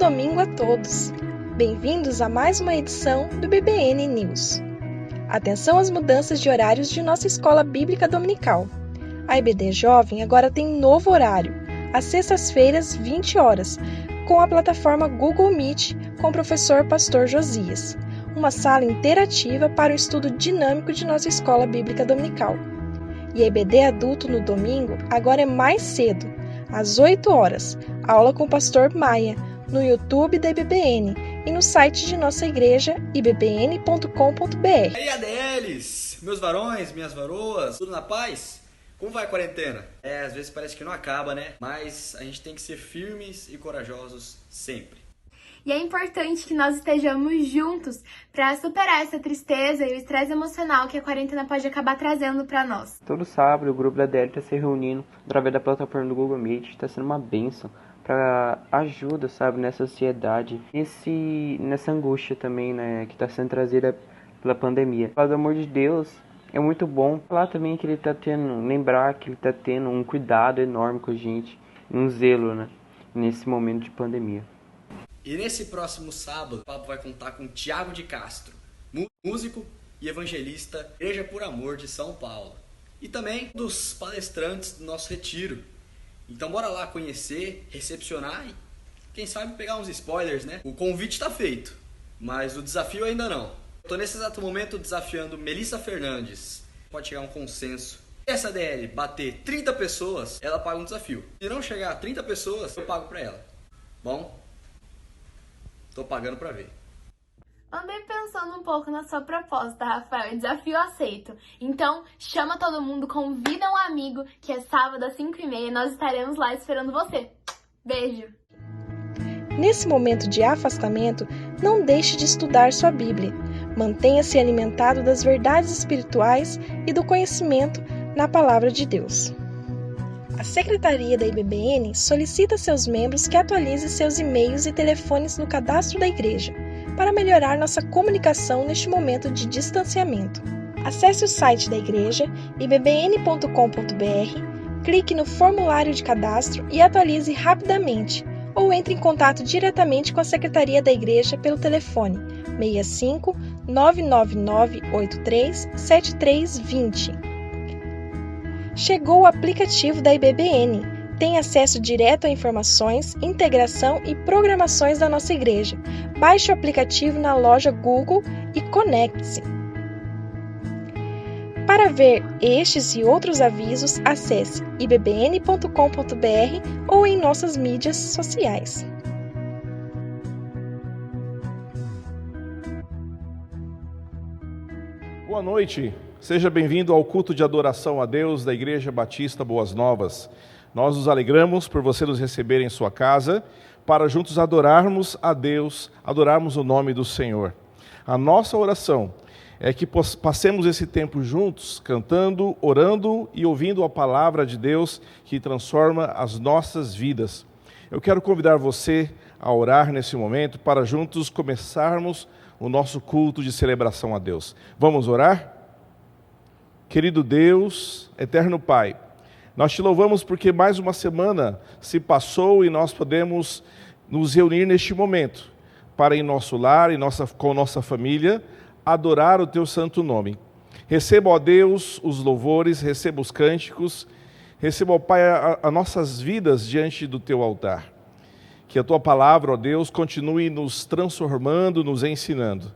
domingo a todos! Bem-vindos a mais uma edição do BBN News. Atenção às mudanças de horários de nossa escola bíblica dominical. A EBD Jovem agora tem novo horário, às sextas-feiras, 20 horas, com a plataforma Google Meet com o professor Pastor Josias. Uma sala interativa para o estudo dinâmico de nossa escola bíblica dominical. E a EBD Adulto no domingo agora é mais cedo, às 8 horas, aula com o pastor Maia, no YouTube da IBBN e no site de nossa igreja, ibbn.com.br. E aí, ADLs, meus varões, minhas varoas, tudo na paz? Como vai a quarentena? Às vezes parece que não acaba, né? Mas a gente tem que ser firmes e corajosos sempre. E é importante que nós estejamos juntos para superar essa tristeza e o estresse emocional que a quarentena pode acabar trazendo para nós. Todo sábado o grupo da ADL está se reunindo através da plataforma do Google Meet, está sendo uma bênção para ajuda, sabe, nessa ansiedade, nessa angústia também, né, que está sendo trazida pela pandemia. Pelo amor de Deus, é muito bom falar também que ele está tendo, lembrar que ele está tendo um cuidado enorme com a gente, um zelo, né, nesse momento de pandemia. E nesse próximo sábado, o papo vai contar com Tiago de Castro, músico e evangelista, Igreja por Amor de São Paulo. E também dos palestrantes do nosso retiro. Então bora lá conhecer, recepcionar e quem sabe pegar uns spoilers, né? O convite está feito, mas o desafio ainda não. Estou nesse exato momento desafiando Melissa Fernandes. Pode chegar a um consenso. Se essa DL bater 30 pessoas, ela paga um desafio. Se não chegar a 30 pessoas, eu pago para ela. Bom? Tô pagando pra ver. Andei pensando um pouco na sua proposta, Rafael. Desafio aceito. Então, chama todo mundo, convida um amigo, que é sábado às 5h30. Nós estaremos lá esperando você. Beijo! Nesse momento de afastamento, não deixe de estudar sua Bíblia. Mantenha-se alimentado das verdades espirituais e do conhecimento na Palavra de Deus. A Secretaria da IBBN solicita a seus membros que atualizem seus e-mails e telefones no cadastro da igreja, para melhorar nossa comunicação neste momento de distanciamento. Acesse o site da igreja, ibbn.com.br, clique no formulário de cadastro e atualize rapidamente, ou entre em contato diretamente com a Secretaria da Igreja pelo telefone 65 999 83 7320. Chegou o aplicativo da IBBN. Tem acesso direto a informações, integração e programações da nossa igreja. Baixe o aplicativo na loja Google e conecte-se. Para ver estes e outros avisos, acesse ibbn.com.br ou em nossas mídias sociais. Boa noite. Seja bem-vindo ao culto de adoração a Deus da Igreja Batista Boas Novas. Nós nos alegramos por você nos receber em sua casa, para juntos adorarmos a Deus, adorarmos o nome do Senhor. A nossa oração é que passemos esse tempo juntos, cantando, orando e ouvindo a palavra de Deus que transforma as nossas vidas. Eu quero convidar você a orar nesse momento para juntos começarmos o nosso culto de celebração a Deus. Vamos orar? Querido Deus, eterno Pai, nós te louvamos porque mais uma semana se passou e nós podemos nos reunir neste momento para em nosso lar, com nossa família, adorar o teu santo nome. Receba, ó Deus, os louvores, receba os cânticos, receba, ó Pai, as nossas vidas diante do teu altar. Que a tua palavra, ó Deus, continue nos transformando, nos ensinando.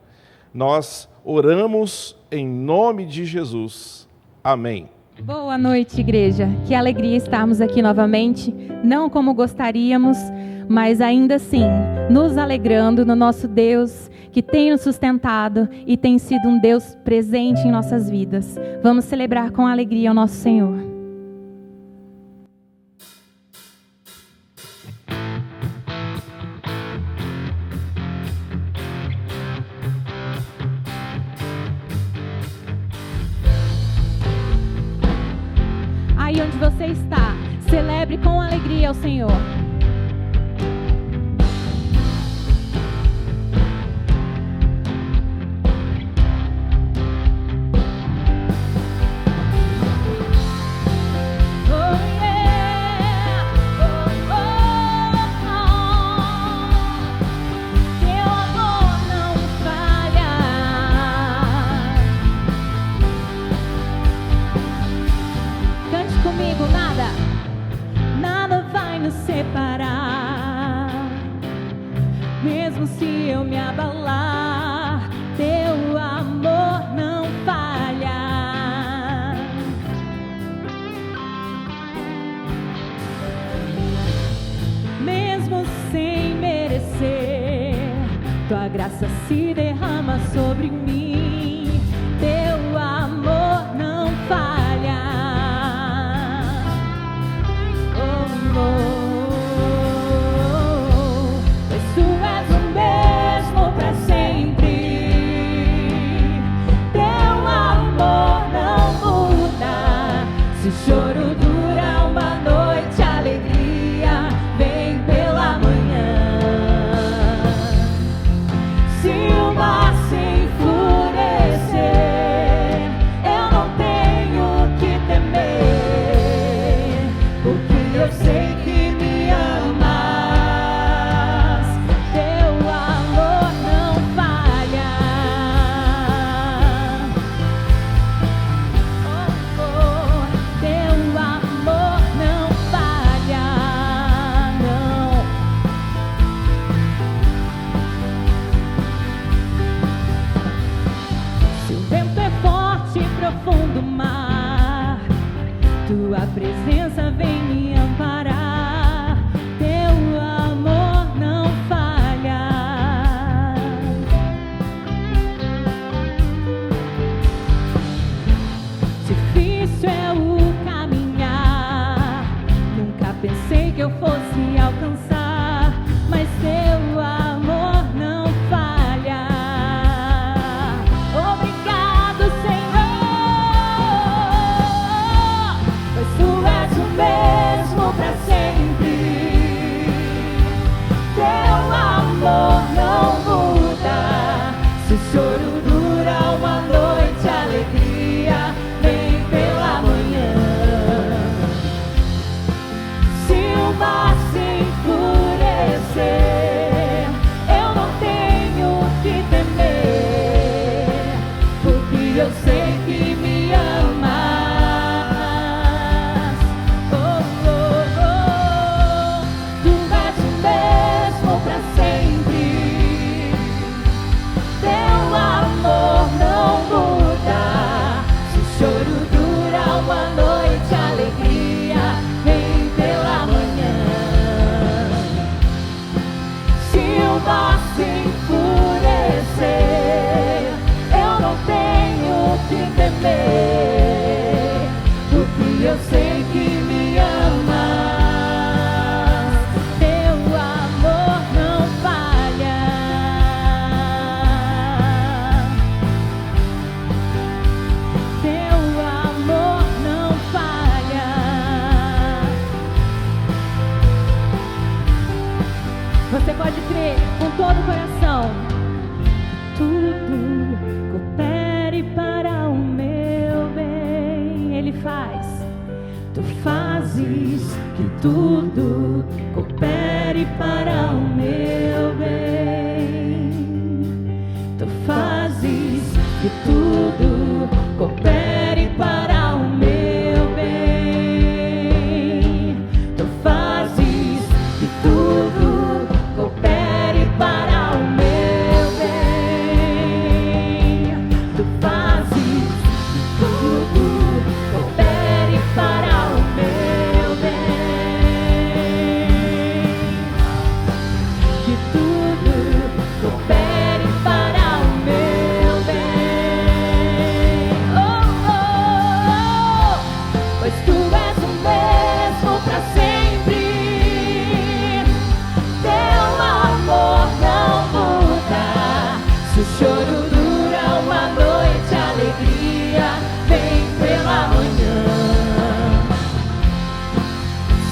Nós oramos em nome de Jesus. Amém. Boa noite, igreja. Que alegria estarmos aqui novamente, não como gostaríamos, mas ainda assim, nos alegrando no nosso Deus, que tem nos sustentado e tem sido um Deus presente em nossas vidas. Vamos celebrar com alegria o nosso Senhor. Aí onde você está, celebre com alegria ao Senhor. presença vem me amparar. Teu amor não falha. Difícil é o caminhar, nunca pensei que eu fosse alcançar, mas teu amor não falha. Obrigado, Senhor, pois tu és o mesmo pra sempre. Teu amor não muda. Se o choro dura uma noite, a alegria vem pela manhã. Se o mar se enfurecer, eu não tenho que temer, porque eu sei que me amas. Oh, oh, oh. Tu és o mesmo pra sempre. Teu amor não muda. Se o choro dura uma noite, a alegria vem pela manhã. Se o mar se enfurecer, eu não tenho que temer, porque eu sei que me amas. Teu amor não falha. Teu amor não falha. Você pode crer com todo o coração. Tudo coopere para o meu bem. Ele faz. Tu fazes que tudo coopere para o meu bem. Tu fazes que tudo coopere para o meu bem. Tu fazes que tudo coopere para o meu bem. Tu fazes que tudo coopere para o meu bem. Que tudo coopere para o meu bem. Oh, oh, oh. Pois tu és o mesmo pra sempre. Teu amor não muda. Se o choro dura uma noite, a alegria vem pela manhã.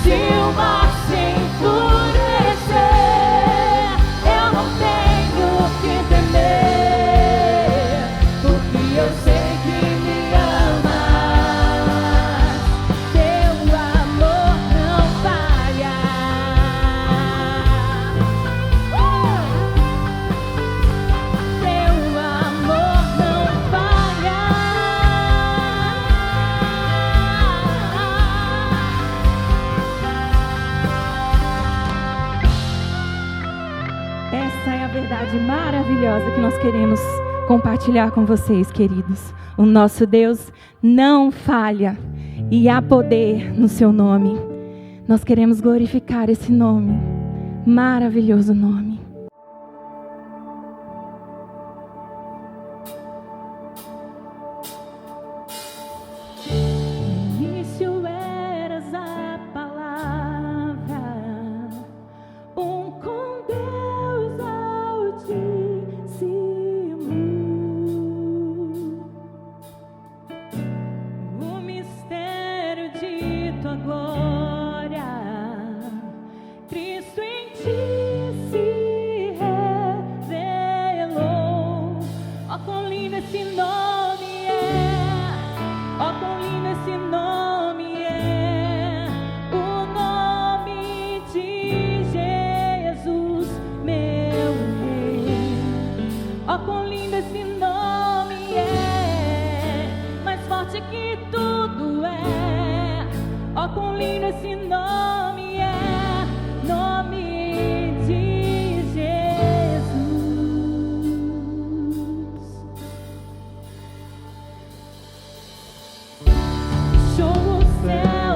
Se o mar se enfurecer, eu não tenho que temer, porque eu sei que me amas. Teu amor não falha. Teu amor não falha. Essa é a verdade maravilhosa que nós queremos compartilhar com vocês, queridos. O nosso Deus não falha e há poder no seu nome. Nós queremos glorificar esse nome, maravilhoso nome. No início eras a palavra, com Deus Altíssimo. O mistério de tua glória, Cristo em ti se revelou. Ó, quão lindo esse nome é! Ó, quão lindo esse nome é! O nome de Jesus, meu Rei. Ó, quão lindo esse nome é! Mais forte que tudo é. Ó, quão lindo esse nome é! Nome de Jesus. Show o céu.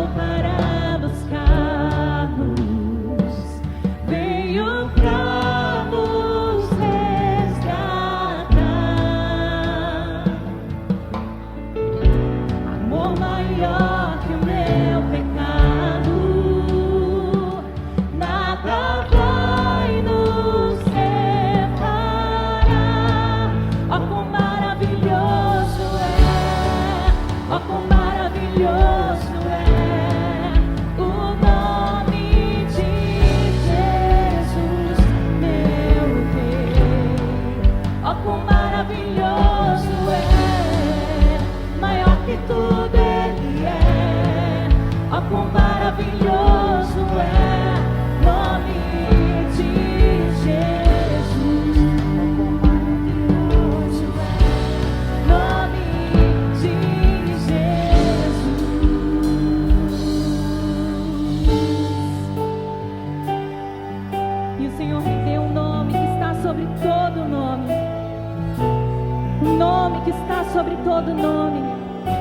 nome que está sobre todo nome,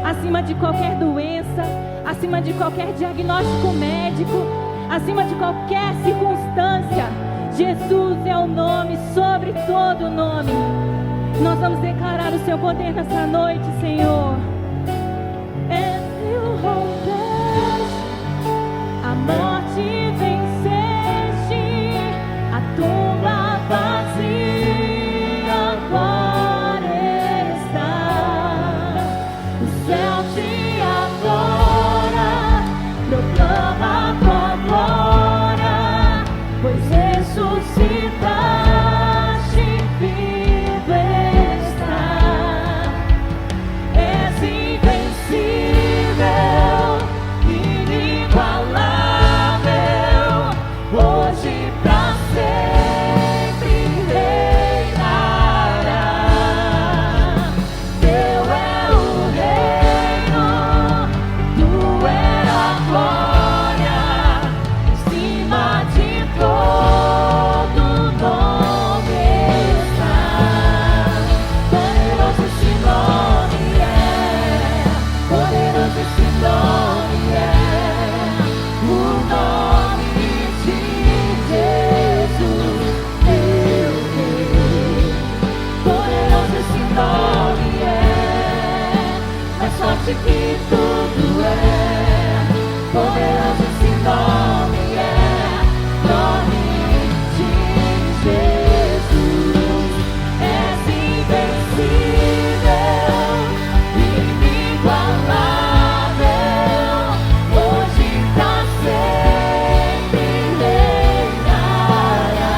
acima de qualquer doença, acima de qualquer diagnóstico médico, acima de qualquer circunstância. Jesus é o nome sobre todo nome. Nós vamos declarar o seu poder nessa noite, Senhor. A morte venceste, a tumba vazia agora está. O céu te adora, proclama a tua glória, pois ressuscitaste, vivo está. És invencível, inigualável, hoje pra sempre reinará. Teu é o reino, tu é a glória, acima de todo nome está. Poderoso esse nome é, poderoso esse nome é. O nome de Jesus, meu Rei. Poderoso esse nome é, mais forte que tudo é. Poderoso esse nome é, nome de Jesus. És invencível, inigualável, hoje pra sempre reinará.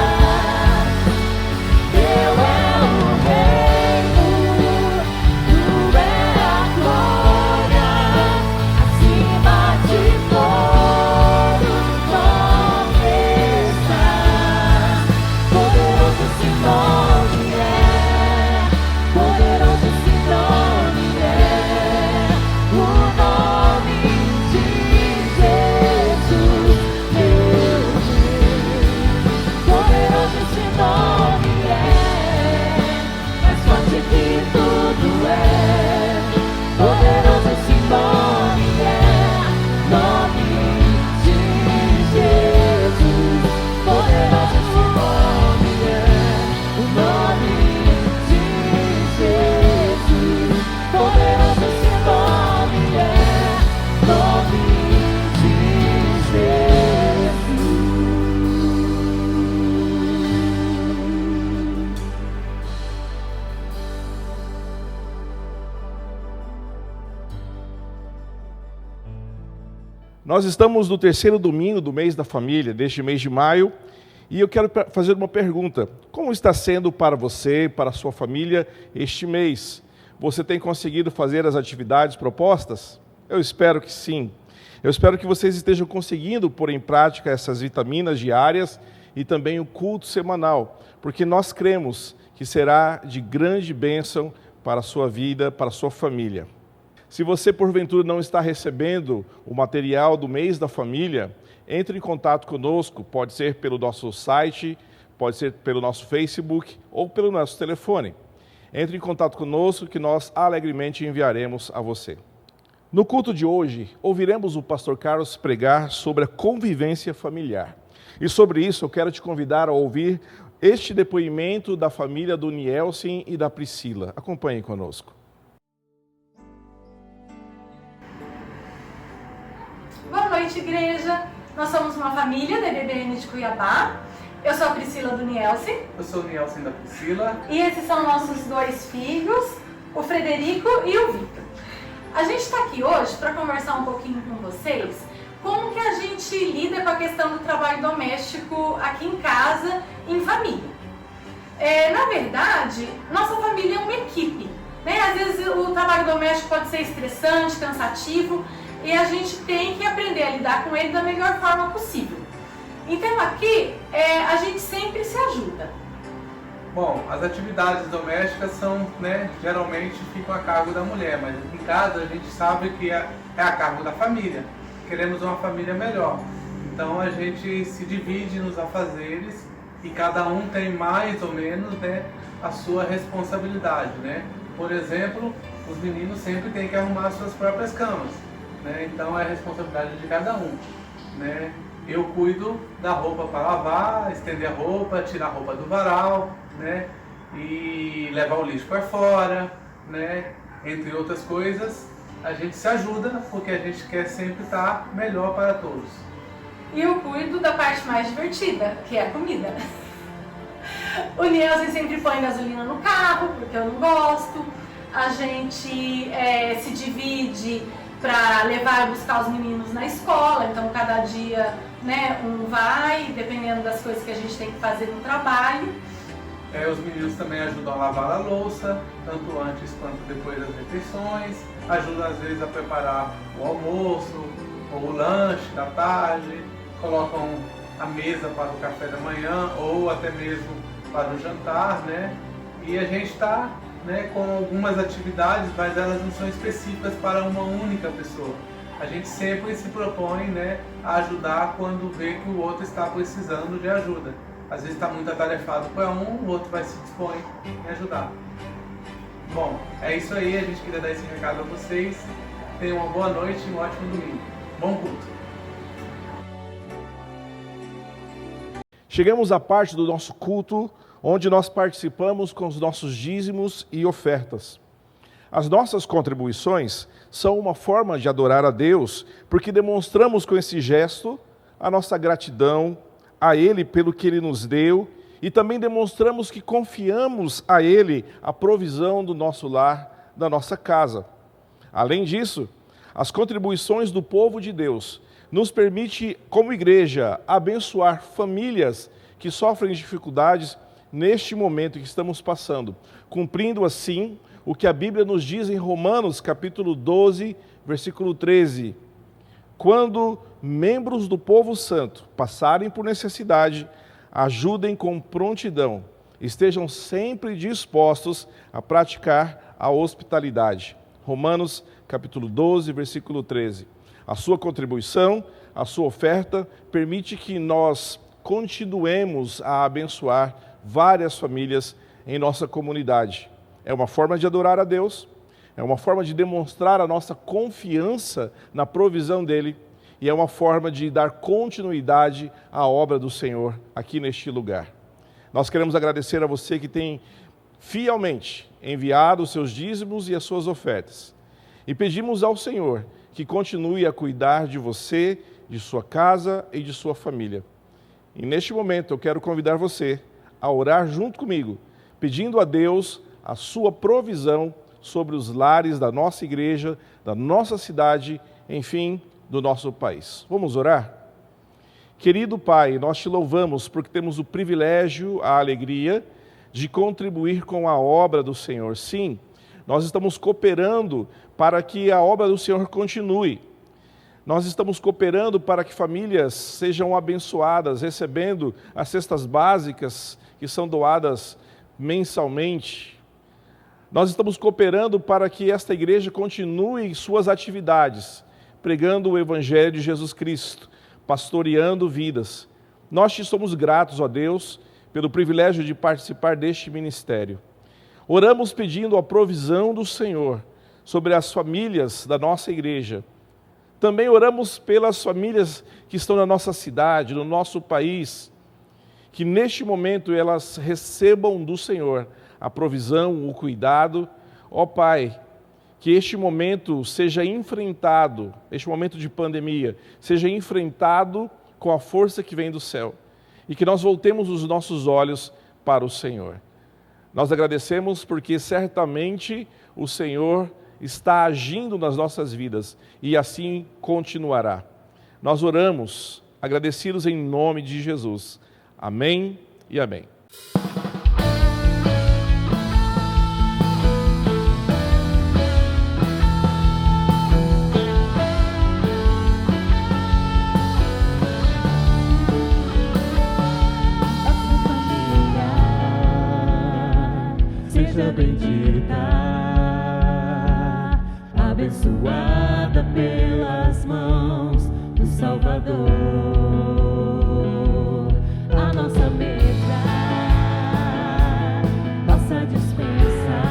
Teu é o reino, tu é a glória, acima de todo nome está. Poderoso esse nome é, poderoso esse nome é. O nome de Jesus, meu Rei. Poderoso esse nome é, mais forte que tudo é. Poderoso esse nome é, nome de Jesus. Poderoso esse nome é, o nome de Jesus. Poderoso esse nome é, nome de Jesus. Nós estamos no terceiro domingo do mês da família, deste mês de maio, e eu quero fazer uma pergunta. Como está sendo para você, para a sua família, este mês? Você tem conseguido fazer as atividades propostas? Eu espero que sim. Eu espero que vocês estejam conseguindo pôr em prática essas vitaminas diárias e também o culto semanal, porque nós cremos que será de grande bênção para a sua vida, para a sua família. Se você, porventura, não está recebendo o material do mês da família, entre em contato conosco, pode ser pelo nosso site, pode ser pelo nosso Facebook ou pelo nosso telefone. Entre em contato conosco que nós alegremente enviaremos a você. No culto de hoje, ouviremos o pastor Carlos pregar sobre a convivência familiar. E sobre isso eu quero te convidar a ouvir este depoimento da família do Nielsen e da Priscila. Acompanhe conosco. Boa noite, igreja. Nós somos uma família da EBBN de Cuiabá. Eu sou a Priscila do Nielsen. Eu sou o Nielsen da Priscila. E esses são nossos dois filhos, o Frederico e o Victor. A gente está aqui hoje para conversar um pouquinho com vocês como que a gente lida com a questão do trabalho doméstico aqui em casa, em família. Na verdade, nossa família é uma equipe, né? Às vezes o trabalho doméstico pode ser estressante, cansativo, e a gente tem que aprender a lidar com ele da melhor forma possível. Então aqui, a gente sempre se ajuda. Bom, as atividades domésticas são, geralmente ficam a cargo da mulher, mas em casa a gente sabe que é a cargo da família. Queremos uma família melhor. Então a gente se divide nos afazeres e cada um tem mais ou menos, a sua responsabilidade, Por exemplo, os meninos sempre têm que arrumar suas próprias camas, né? Então é responsabilidade de cada um, né? Eu cuido da roupa para lavar, estender a roupa, tirar a roupa do varal, né? E levar o lixo para fora, né? Entre outras coisas, a gente se ajuda porque a gente quer sempre estar melhor para todos. E eu cuido da parte mais divertida, que é a comida. O Nielsen sempre põe gasolina no carro, porque eu não gosto. A gente se divide para levar e buscar os meninos na escola, então cada dia, né, um vai, dependendo das coisas que a gente tem que fazer no trabalho. Os meninos também ajudam a lavar a louça, tanto antes quanto depois das refeições, ajudam às vezes a preparar o almoço ou o lanche da tarde, colocam a mesa para o café da manhã ou até mesmo para o jantar, né? E a gente está, né, com algumas atividades, mas elas não são específicas para uma única pessoa. A gente sempre se propõe, né, a ajudar quando vê que o outro está precisando de ajuda. Às vezes está muito atarefado para um, o outro vai se dispõe em ajudar. Bom, é isso aí, a gente queria dar esse recado a vocês. Tenham uma boa noite e um ótimo domingo. Bom culto! Chegamos à parte do nosso culto onde nós participamos com os nossos dízimos e ofertas. As nossas contribuições são uma forma de adorar a Deus, porque demonstramos com esse gesto a nossa gratidão a Ele pelo que Ele nos deu e também demonstramos que confiamos a Ele a provisão do nosso lar, da nossa casa. Além disso, as contribuições do povo de Deus nos permite, como igreja, abençoar famílias que sofrem dificuldades neste momento que estamos passando, cumprindo assim o que a Bíblia nos diz em Romanos capítulo 12, versículo 13. Quando membros do povo santo passarem por necessidade, ajudem com prontidão, estejam sempre dispostos a praticar a hospitalidade. Romanos capítulo 12, versículo 13. A sua contribuição, a sua oferta, permite que nós continuemos a abençoar várias famílias em nossa comunidade. É uma forma de adorar a Deus, é uma forma de demonstrar a nossa confiança na provisão dEle e é uma forma de dar continuidade à obra do Senhor aqui neste lugar. Nós queremos agradecer a você que tem fielmente enviado os seus dízimos e as suas ofertas. E pedimos ao Senhor que continue a cuidar de você, de sua casa e de sua família. E neste momento eu quero convidar você a orar junto comigo, pedindo a Deus a sua provisão sobre os lares da nossa igreja, da nossa cidade, enfim, do nosso país. Vamos orar? Querido Pai, nós te louvamos porque temos o privilégio, a alegria de contribuir com a obra do Senhor. Sim, nós estamos cooperando para que a obra do Senhor continue. Nós estamos cooperando para que famílias sejam abençoadas, recebendo as cestas básicas que são doadas mensalmente. Nós estamos cooperando para que esta igreja continue suas atividades, pregando o Evangelho de Jesus Cristo, pastoreando vidas. Nós te somos gratos, ó Deus, pelo privilégio de participar deste ministério. Oramos pedindo a provisão do Senhor sobre as famílias da nossa igreja. Também oramos pelas famílias que estão na nossa cidade, no nosso país, que neste momento elas recebam do Senhor a provisão, o cuidado. Ó Pai, que este momento seja enfrentado, este momento de pandemia, seja enfrentado com a força que vem do céu e que nós voltemos os nossos olhos para o Senhor. Nós agradecemos porque certamente o Senhor está agindo nas nossas vidas e assim continuará. Nós oramos, agradecidos em nome de Jesus. Amém e amém. Seja bendita, abençoada pelas mãos do Salvador. A nossa mesa, nossa despensa,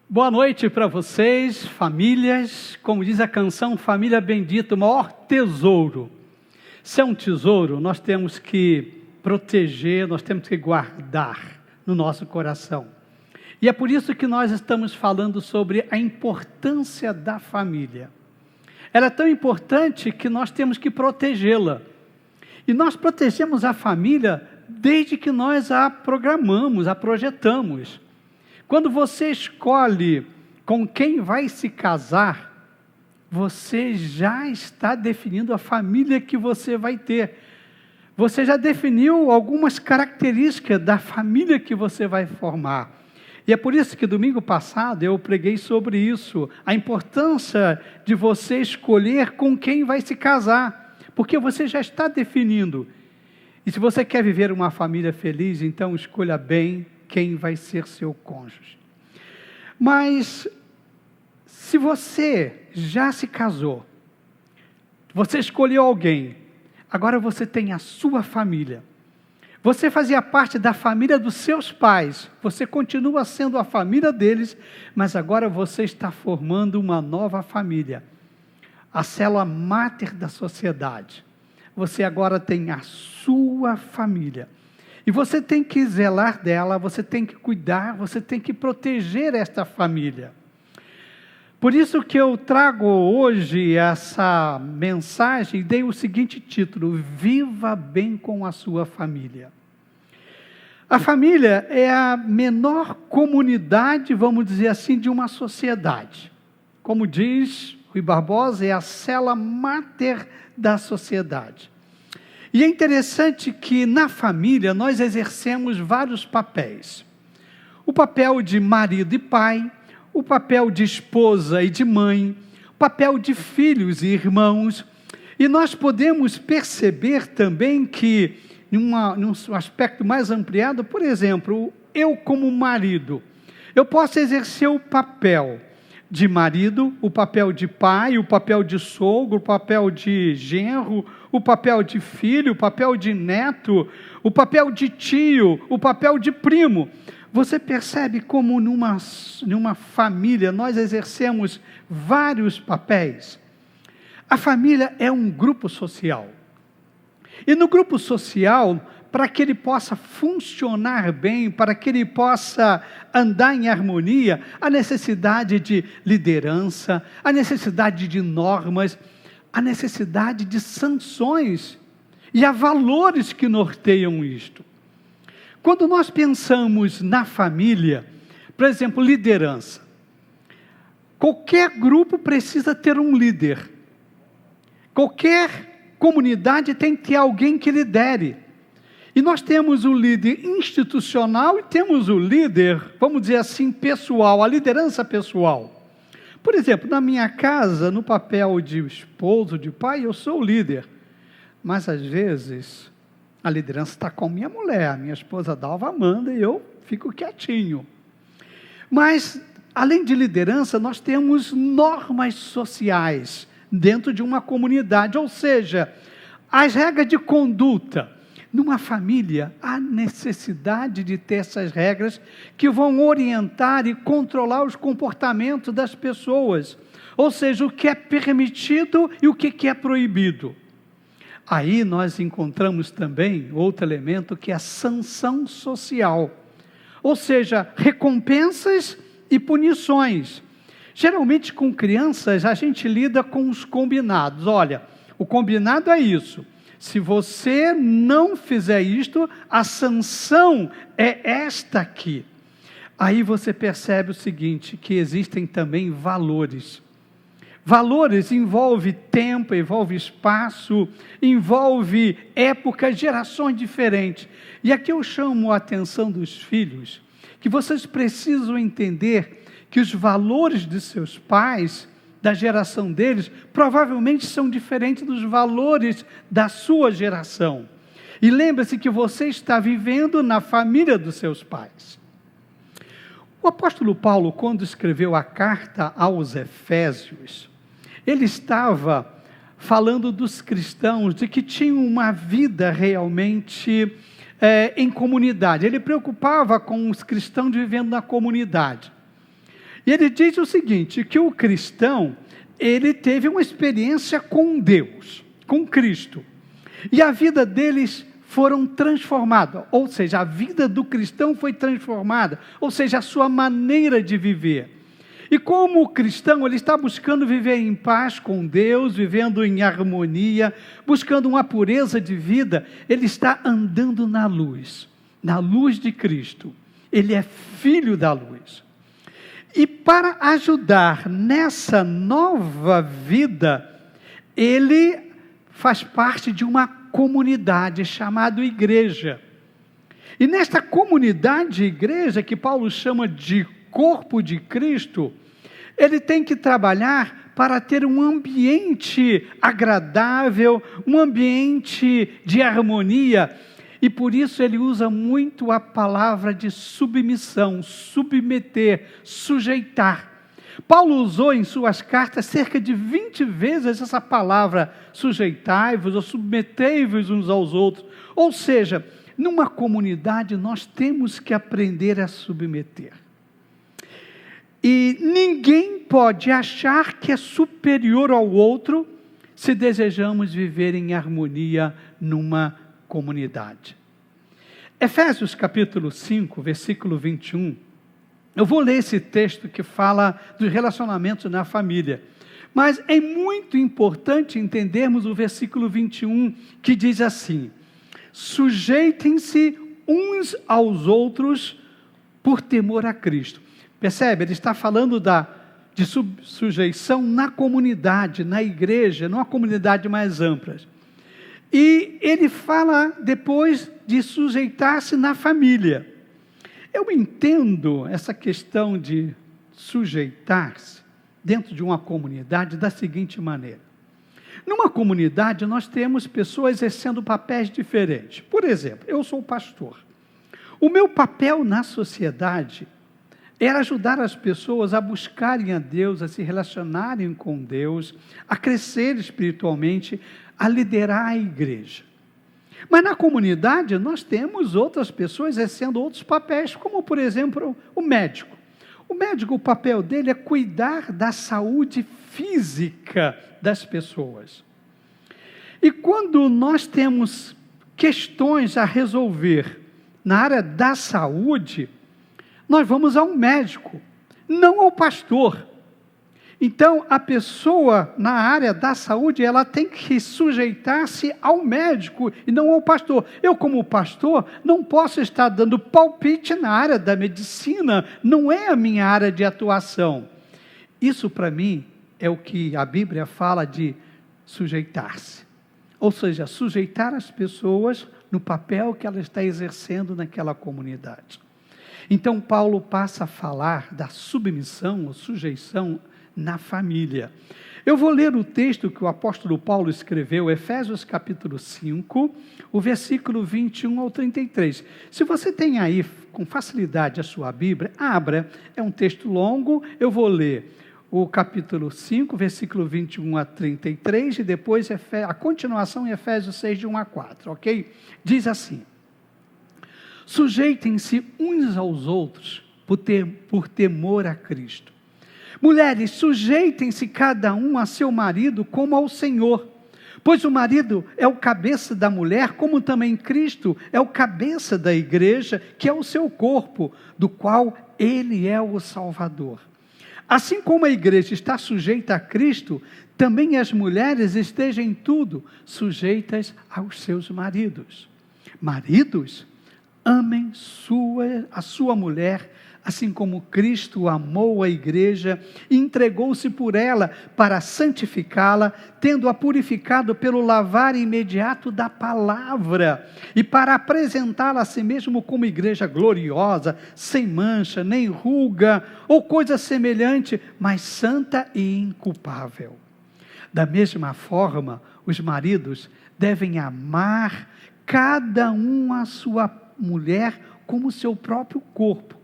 Boa noite para vocês, famílias. Como diz a canção, família bendita, o maior tesouro. Se é um tesouro, nós temos que proteger, nós temos que guardar no nosso coração. E é por isso que nós estamos falando sobre a importância da família. Ela é tão importante que nós temos que protegê-la. E nós protegemos a família desde que nós a programamos, a projetamos. Quando você escolhe com quem vai se casar, você já está definindo a família que você vai ter. Você já definiu algumas características da família que você vai formar. E é por isso que domingo passado eu preguei sobre isso, a importância de você escolher com quem vai se casar, porque você já está definindo. E se você quer viver uma família feliz, então escolha bem quem vai ser seu cônjuge. Mas, se você já se casou, você escolheu alguém, agora você tem a sua família. Você fazia parte da família dos seus pais, você continua sendo a família deles, mas agora você está formando uma nova família, a célula máter da sociedade. Você agora tem a sua família. E você tem que zelar dela, você tem que cuidar, você tem que proteger esta família. Por isso que eu trago hoje essa mensagem e dei o seguinte título: Viva bem com a sua família. A família é a menor comunidade, vamos dizer assim, de uma sociedade. Como diz Rui Barbosa, é a célula máter da sociedade. E é interessante que na família nós exercemos vários papéis. O papel de marido e pai, o papel de esposa e de mãe, o papel de filhos e irmãos. E nós podemos perceber também que, num aspecto mais ampliado, por exemplo, eu como marido, eu posso exercer o papel de marido, o papel de pai, o papel de sogro, o papel de genro, o papel de filho, o papel de neto, o papel de tio, o papel de primo. Você percebe como numa família nós exercemos vários papéis? A família é um grupo social. E no grupo social, para que ele possa funcionar bem, para que ele possa andar em harmonia, a necessidade de liderança, a necessidade de normas, a necessidade de sanções, e há valores que norteiam isto. Quando nós pensamos na família, por exemplo, liderança, qualquer grupo precisa ter um líder, qualquer comunidade tem que ter alguém que lidere. E nós temos o líder institucional e temos o líder, vamos dizer assim, pessoal, a liderança pessoal. Por exemplo, na minha casa, no papel de esposo, de pai, eu sou o líder. Mas, às vezes, a liderança está com minha mulher, a minha esposa Dalva manda e eu fico quietinho. Mas, além de liderança, nós temos normas sociais dentro de uma comunidade, ou seja, as regras de conduta. Numa família, há necessidade de ter essas regras que vão orientar e controlar os comportamentos das pessoas. Ou seja, o que é permitido e o que é proibido. Aí nós encontramos também outro elemento que é a sanção social. Ou seja, recompensas e punições. Geralmente com crianças a gente lida com os combinados. Olha, o combinado é isso. Se você não fizer isto, a sanção é esta aqui. Aí você percebe o seguinte, que existem também valores. Valores envolve tempo, envolve espaço, envolve épocas, gerações diferentes. E aqui eu chamo a atenção dos filhos, que vocês precisam entender que os valores de seus pais, da geração deles, provavelmente são diferentes dos valores da sua geração. E lembre-se que você está vivendo na família dos seus pais. O apóstolo Paulo, quando escreveu a carta aos Efésios, ele estava falando dos cristãos, de que tinham uma vida realmente em comunidade. Ele preocupava com os cristãos vivendo na comunidade. E ele diz o seguinte, que o cristão, ele teve uma experiência com Deus, com Cristo. E a vida deles foram transformadas, ou seja, a vida do cristão foi transformada, ou seja, a sua maneira de viver. E como cristão, ele está buscando viver em paz com Deus, vivendo em harmonia, buscando uma pureza de vida, ele está andando na luz de Cristo. Ele é filho da luz. E para ajudar nessa nova vida, ele faz parte de uma comunidade chamada igreja. E nesta comunidade igreja, que Paulo chama de corpo de Cristo, ele tem que trabalhar para ter um ambiente agradável, um ambiente de harmonia, e por isso ele usa muito a palavra de submissão, submeter, sujeitar. Paulo usou em suas cartas cerca de 20 vezes essa palavra, sujeitai-vos ou submetei-vos uns aos outros. Ou seja, numa comunidade nós temos que aprender a submeter. E ninguém pode achar que é superior ao outro se desejamos viver em harmonia numa comunidade. Efésios capítulo 5, versículo 21. Eu vou ler esse texto que fala dos relacionamentos na família. Mas é muito importante entendermos o versículo 21, que diz assim: sujeitem-se uns aos outros por temor a Cristo. Percebe? Ele está falando de sujeição na comunidade, na igreja, numa comunidade mais ampla. E ele fala depois de sujeitar-se na família. Eu entendo essa questão de sujeitar-se dentro de uma comunidade da seguinte maneira. Numa comunidade nós temos pessoas exercendo papéis diferentes. Por exemplo, eu sou pastor. O meu papel na sociedade era ajudar as pessoas a buscarem a Deus, a se relacionarem com Deus, a crescer espiritualmente, a liderar a igreja. Mas na comunidade nós temos outras pessoas exercendo outros papéis, como por exemplo o médico. O médico, o papel dele é cuidar da saúde física das pessoas. E quando nós temos questões a resolver na área da saúde, nós vamos ao médico, não ao pastor. Então, a pessoa na área da saúde, ela tem que sujeitar-se ao médico e não ao pastor. Eu, como pastor, não posso estar dando palpite na área da medicina, não é a minha área de atuação. Isso, para mim, é o que a Bíblia fala de sujeitar-se. Ou seja, sujeitar as pessoas no papel que ela está exercendo naquela comunidade. Então, Paulo passa a falar da submissão ou sujeição na família. Eu vou ler o texto que o apóstolo Paulo escreveu, Efésios capítulo 5, o versículo 21 ao 33. Se você tem aí com facilidade a sua Bíblia, abra, é um texto longo, eu vou ler o capítulo 5, versículo 21 a 33, e depois a continuação em Efésios 6, de 1 a 4, ok? Diz assim: sujeitem-se uns aos outros por temor a Cristo. Mulheres, sujeitem-se cada um a seu marido como ao Senhor, pois o marido é o cabeça da mulher, como também Cristo é o cabeça da igreja, que é o seu corpo, do qual ele é o Salvador. Assim como a igreja está sujeita a Cristo, também as mulheres estejam em tudo sujeitas aos seus maridos. Maridos, amem a sua mulher, assim como Cristo amou a igreja e entregou-se por ela para santificá-la, tendo-a purificado pelo lavar imediato da palavra, e para apresentá-la a si mesmo como igreja gloriosa, sem mancha, nem ruga, ou coisa semelhante, mas santa e inculpável. Da mesma forma, os maridos devem amar cada um a sua mulher como seu próprio corpo.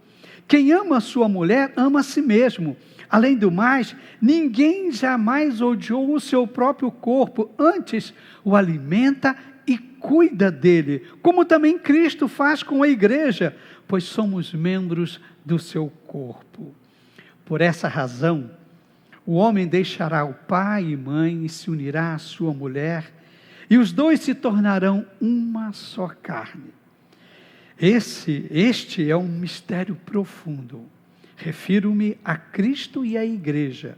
Quem ama a sua mulher, ama a si mesmo. Além do mais, ninguém jamais odiou o seu próprio corpo, antes o alimenta e cuida dele, como também Cristo faz com a igreja, pois somos membros do seu corpo. Por essa razão, o homem deixará o pai e mãe e se unirá à sua mulher, e os dois se tornarão uma só carne. Este é um mistério profundo. Refiro-me a Cristo e à igreja.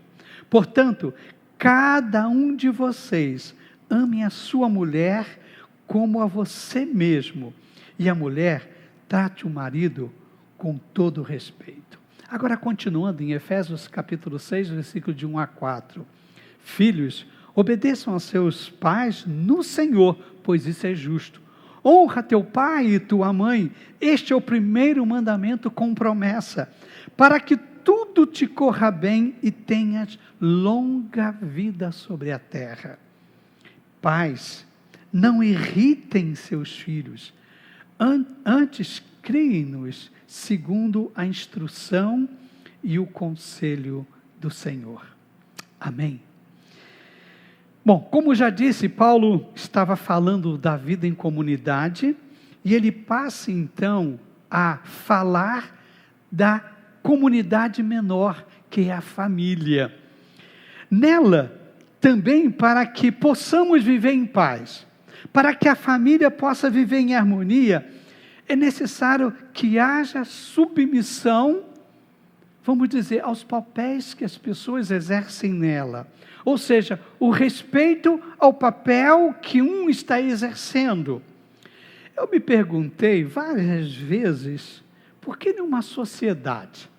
Portanto, cada um de vocês ame a sua mulher como a você mesmo, e a mulher trate o marido com todo respeito. Agora, continuando em Efésios capítulo 6, versículo de 1 a 4. Filhos, obedeçam a seus pais no Senhor, pois isso é justo. Honra teu pai e tua mãe, este é o primeiro mandamento com promessa, para que tudo te corra bem e tenhas longa vida sobre a terra. Pais, não irritem seus filhos, antes criem-nos segundo a instrução e o conselho do Senhor. Amém. Bom, como já disse, Paulo estava falando da vida em comunidade, e ele passa então a falar da comunidade menor, que é a família. Nela, também para que possamos viver em paz, para que a família possa viver em harmonia, é necessário que haja submissão, vamos dizer, aos papéis que as pessoas exercem nela. Ou seja, o respeito ao papel que um está exercendo. Eu me perguntei várias vezes, por que numa sociedade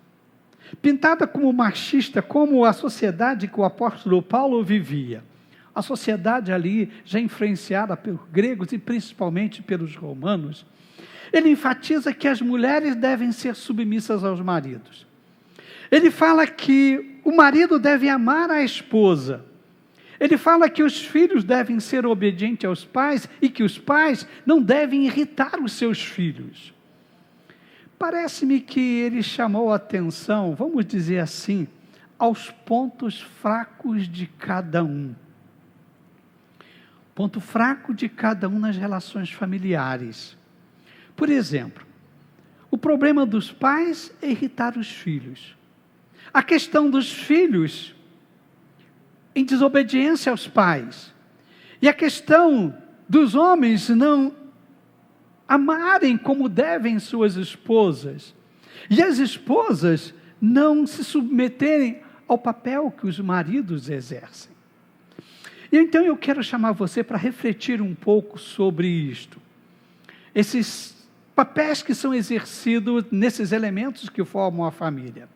pintada como machista, como a sociedade que o apóstolo Paulo vivia, a sociedade ali já influenciada pelos gregos e principalmente pelos romanos, ele enfatiza que as mulheres devem ser submissas aos maridos. Ele fala que o marido deve amar a esposa. Ele fala que os filhos devem ser obedientes aos pais e que os pais não devem irritar os seus filhos. Parece-me que ele chamou a atenção, vamos dizer assim, aos pontos fracos de cada um. Ponto fraco de cada um nas relações familiares. Por exemplo, o problema dos pais é irritar os filhos. A questão dos filhos em desobediência aos pais. E a questão dos homens não amarem como devem suas esposas. E as esposas não se submeterem ao papel que os maridos exercem. E então eu quero chamar você para refletir um pouco sobre isto. Esses papéis que são exercidos nesses elementos que formam a família.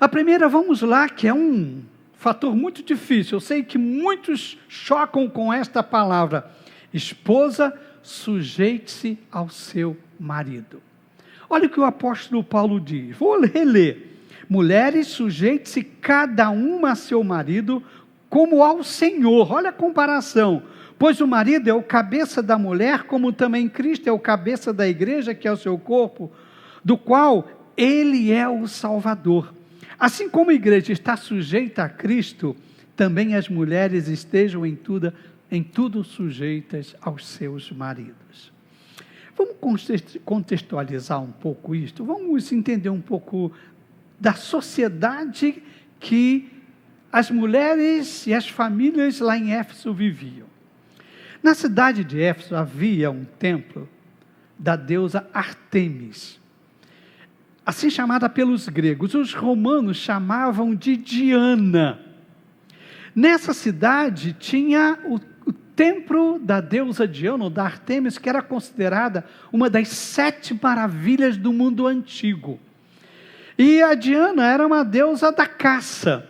A primeira, vamos lá, que é um fator muito difícil. Eu sei que muitos chocam com esta palavra. Esposa, sujeite-se ao seu marido. Olha o que o apóstolo Paulo diz. Vou reler. Mulheres, sujeite-se cada uma a seu marido como ao Senhor. Olha a comparação. Pois o marido é o cabeça da mulher, como também Cristo é o cabeça da igreja, que é o seu corpo, do qual ele é o Salvador. Assim como a igreja está sujeita a Cristo, também as mulheres estejam em tudo sujeitas aos seus maridos. Vamos contextualizar um pouco isto, vamos entender um pouco da sociedade que as mulheres e as famílias lá em Éfeso viviam. Na cidade de Éfeso havia um templo da deusa Ártemis, assim chamada pelos gregos. Os romanos chamavam de Diana. Nessa cidade tinha o templo da deusa Diana, ou da Ártemis, que era considerada uma das 7 maravilhas do mundo antigo. E a Diana era uma deusa da caça.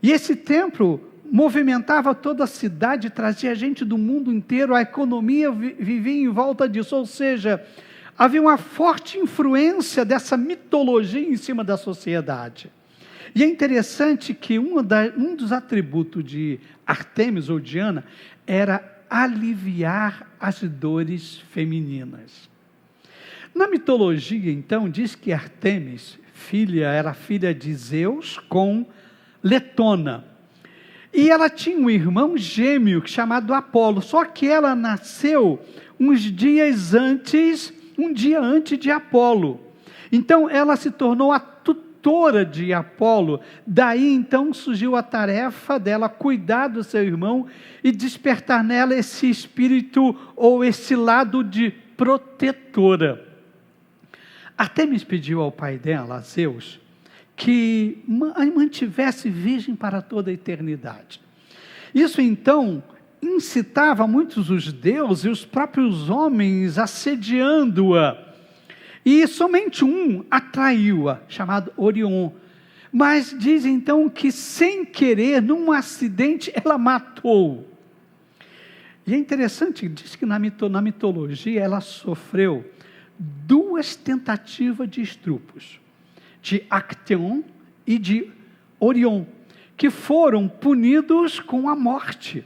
E esse templo movimentava toda a cidade, trazia gente do mundo inteiro, a economia vivia em volta disso, ou seja, havia uma forte influência dessa mitologia em cima da sociedade. E é interessante que um dos atributos de Ártemis ou Diana era aliviar as dores femininas. Na mitologia, então, diz que Ártemis era filha de Zeus com Letona. E ela tinha um irmão gêmeo chamado Apolo, só que ela nasceu um dia antes de Apolo. Então ela se tornou a tutora de Apolo. Daí então surgiu a tarefa dela cuidar do seu irmão e despertar nela esse espírito ou esse lado de protetora. Artemis pediu ao pai dela, a Zeus, que a mantivesse virgem para toda a eternidade. Isso então incitava muitos os deuses e os próprios homens assediando-a. E somente um atraiu-a, chamado Orion. Mas diz então que sem querer, num acidente, ela matou. E é interessante, diz que na mitologia ela sofreu 2 tentativas de estrupos, de Acteon e de Orion, que foram punidos com a morte.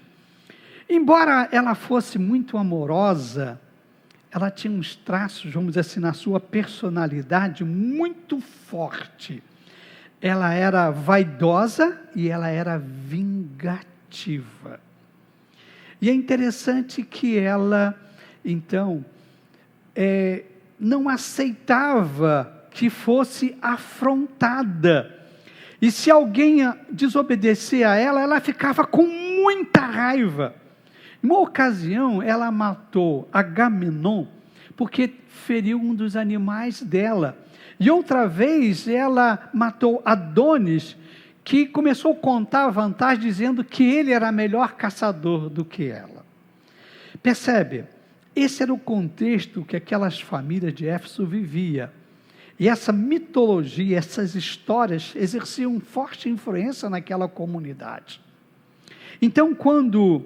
Embora ela fosse muito amorosa, ela tinha uns traços, vamos dizer assim, na sua personalidade muito forte. Ela era vaidosa e ela era vingativa. E é interessante que ela, então, não aceitava que fosse afrontada. E se alguém desobedecer a ela, ela ficava com muita raiva. Em uma ocasião, ela matou Agamenon, porque feriu um dos animais dela. E outra vez, ela matou Adonis, que começou a contar a vantagem, dizendo que ele era melhor caçador do que ela. Percebe? Esse era o contexto que aquelas famílias de Éfeso viviam. E essa mitologia, essas histórias, exerciam forte influência naquela comunidade. Então, quando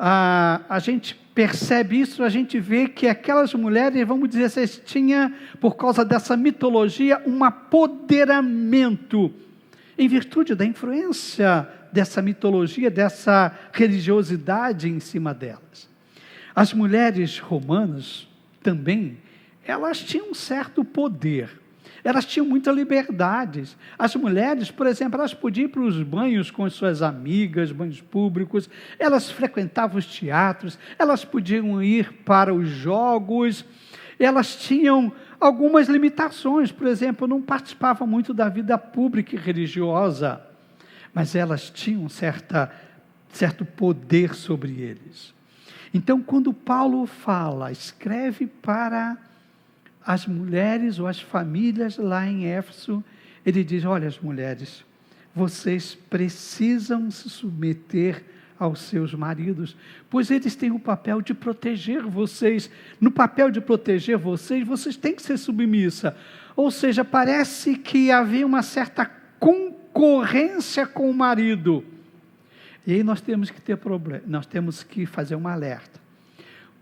a gente percebe isso, a gente vê que aquelas mulheres, vamos dizer assim, tinham, por causa dessa mitologia, um apoderamento, em virtude da influência dessa mitologia, dessa religiosidade em cima delas. As mulheres romanas também, elas tinham um certo poder, elas tinham muita liberdade. As mulheres, por exemplo, elas podiam ir para os banhos com as suas amigas, banhos públicos, elas frequentavam os teatros, elas podiam ir para os jogos, elas tinham algumas limitações, por exemplo, não participavam muito da vida pública e religiosa, mas elas tinham certo poder sobre eles. Então, quando Paulo escreve para as mulheres ou as famílias lá em Éfeso, ele diz: olha, as mulheres, vocês precisam se submeter aos seus maridos, pois eles têm o papel de proteger vocês. No papel de proteger vocês, vocês têm que ser submissa. Ou seja, parece que havia uma certa concorrência com o marido. E aí nós temos que ter problema, nós temos que fazer um alerta.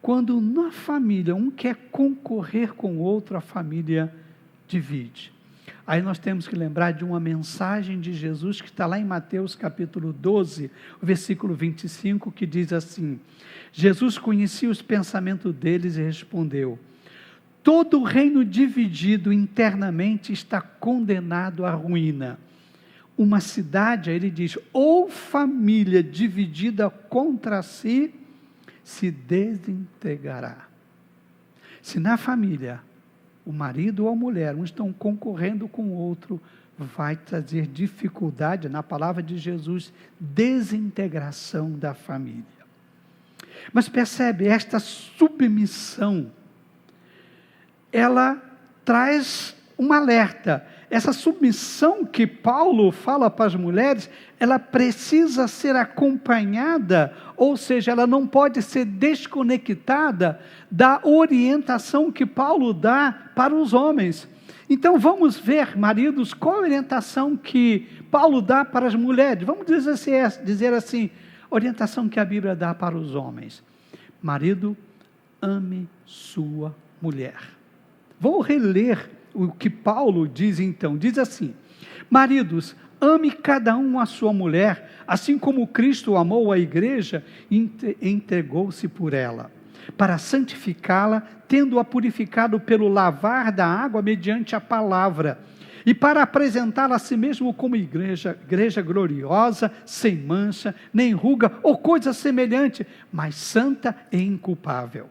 Quando na família um quer concorrer com o outro, a família divide. Aí nós temos que lembrar de uma mensagem de Jesus que está lá em Mateus capítulo 12, versículo 25, que diz assim: Jesus conhecia os pensamentos deles e respondeu: todo reino dividido internamente está condenado à ruína. Uma cidade, aí ele diz, ou família dividida contra si, se desintegrará. Se na família, o marido ou a mulher, uns estão concorrendo com o outro, vai trazer dificuldade, na palavra de Jesus, desintegração da família. Mas percebe, esta submissão, ela traz um alerta. Essa submissão que Paulo fala para as mulheres, ela precisa ser acompanhada, ou seja, ela não pode ser desconectada da orientação que Paulo dá para os homens. Então vamos ver, maridos, qual a orientação que Paulo dá para as mulheres. Vamos dizer assim, orientação que a Bíblia dá para os homens. Marido, ame sua mulher. Vou reler o que Paulo diz então, diz assim: maridos, ame cada um a sua mulher, assim como Cristo amou a igreja e entregou-se por ela, para santificá-la, tendo-a purificado pelo lavar da água mediante a palavra, e para apresentá-la a si mesmo como igreja gloriosa, sem mancha, nem ruga, ou coisa semelhante, mas santa e inculpável.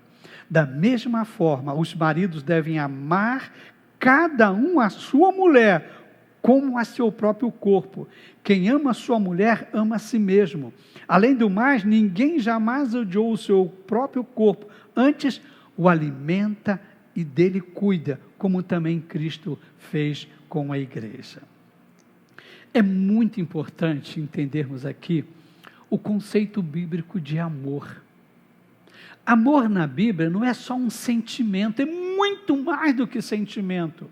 Da mesma forma, os maridos devem amar cada um a sua mulher, como a seu próprio corpo. Quem ama a sua mulher, ama a si mesmo. Além do mais, ninguém jamais odiou o seu próprio corpo, antes o alimenta e dele cuida, como também Cristo fez com a igreja. É muito importante entendermos aqui o conceito bíblico de amor. Amor na Bíblia não é só um sentimento, é muito mais do que sentimento.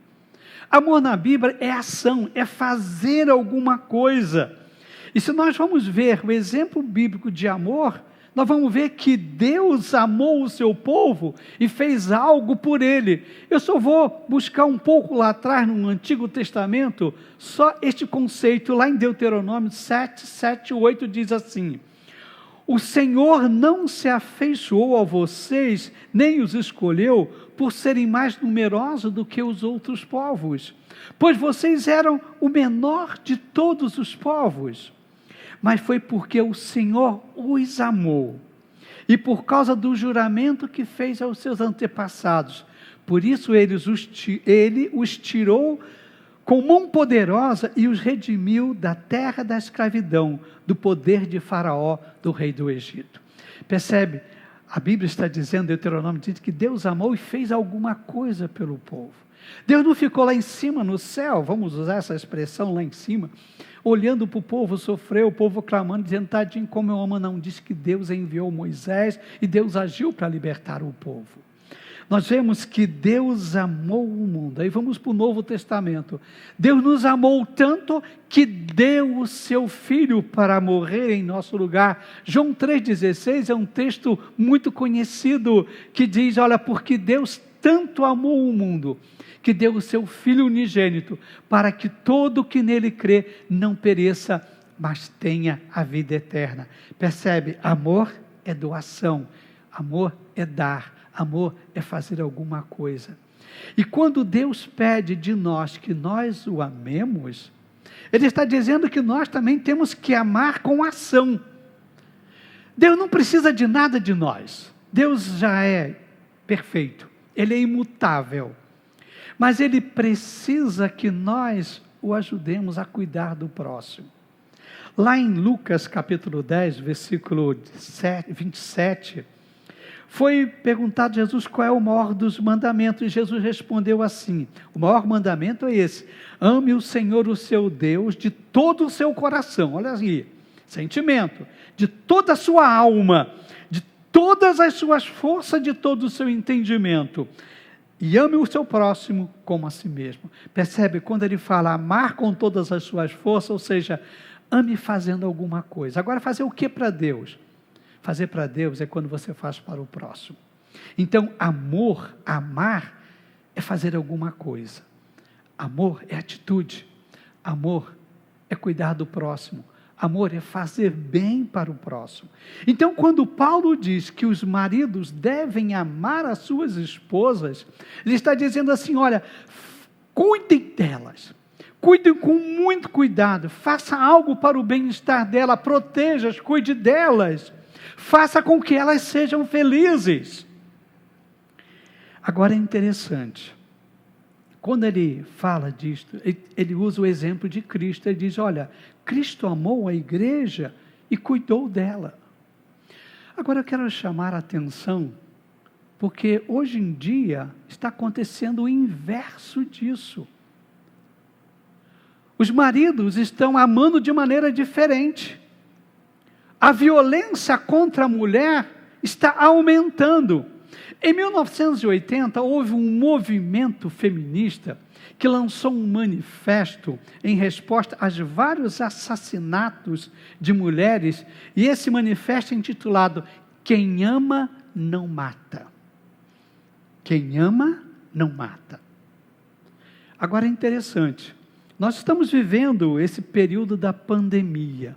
Amor na Bíblia é ação, é fazer alguma coisa. E se nós vamos ver o exemplo bíblico de amor, nós vamos ver que Deus amou o seu povo e fez algo por ele. Eu só vou buscar um pouco lá atrás, no Antigo Testamento, só este conceito, lá em Deuteronômio 7:8 diz assim: o Senhor não se afeiçoou a vocês, nem os escolheu, por serem mais numerosos do que os outros povos, pois vocês eram o menor de todos os povos. Mas foi porque o Senhor os amou, e por causa do juramento que fez aos seus antepassados. Por isso ele os tirou com mão poderosa e os redimiu da terra da escravidão, do poder de Faraó, do rei do Egito. Percebe? A Bíblia está dizendo, Deuteronômio diz que Deus amou e fez alguma coisa pelo povo. Deus não ficou lá em cima no céu, vamos usar essa expressão lá em cima, olhando para o povo sofrer, o povo clamando, dizendo, tadinho, como eu amo, não. Diz que Deus enviou Moisés e Deus agiu para libertar o povo. Nós vemos que Deus amou o mundo. Aí vamos para o Novo Testamento. Deus nos amou tanto que deu o seu Filho para morrer em nosso lugar. João 3,16 é um texto muito conhecido que diz, olha, porque Deus tanto amou o mundo, que deu o seu Filho unigênito, para que todo que nele crê não pereça, mas tenha a vida eterna. Percebe? Amor é doação, amor é dar, amor é fazer alguma coisa. E quando Deus pede de nós que nós o amemos, Ele está dizendo que nós também temos que amar com ação. Deus não precisa de nada de nós. Deus já é perfeito, Ele é imutável. Mas Ele precisa que nós o ajudemos a cuidar do próximo. Lá em Lucas capítulo 10, versículo 27, foi perguntado a Jesus qual é o maior dos mandamentos, e Jesus respondeu assim, o maior mandamento é esse: ame o Senhor, o seu Deus, de todo o seu coração, olha aí, sentimento, de toda a sua alma, de todas as suas forças, de todo o seu entendimento, e ame o seu próximo como a si mesmo. Percebe? Quando ele fala amar com todas as suas forças, ou seja, ame fazendo alguma coisa. Agora, fazer o que para Deus? Fazer para Deus é quando você faz para o próximo. Então, amor, amar, é fazer alguma coisa. Amor é atitude. Amor é cuidar do próximo. Amor é fazer bem para o próximo. Então, quando Paulo diz que os maridos devem amar as suas esposas, ele está dizendo assim, olha, cuidem delas. Cuidem com muito cuidado. Faça algo para o bem-estar dela. Proteja-as, cuide delas. Faça com que elas sejam felizes. Agora é interessante. Quando ele fala disto, ele usa o exemplo de Cristo. Ele diz, olha, Cristo amou a igreja e cuidou dela. Agora eu quero chamar a atenção, porque hoje em dia está acontecendo o inverso disso. Os maridos estão amando de maneira diferente. A violência contra a mulher está aumentando. Em 1980, houve um movimento feminista que lançou um manifesto em resposta aos vários assassinatos de mulheres, e esse manifesto é intitulado Quem Ama Não Mata. Quem ama, não mata. Agora é interessante, nós estamos vivendo esse período da pandemia,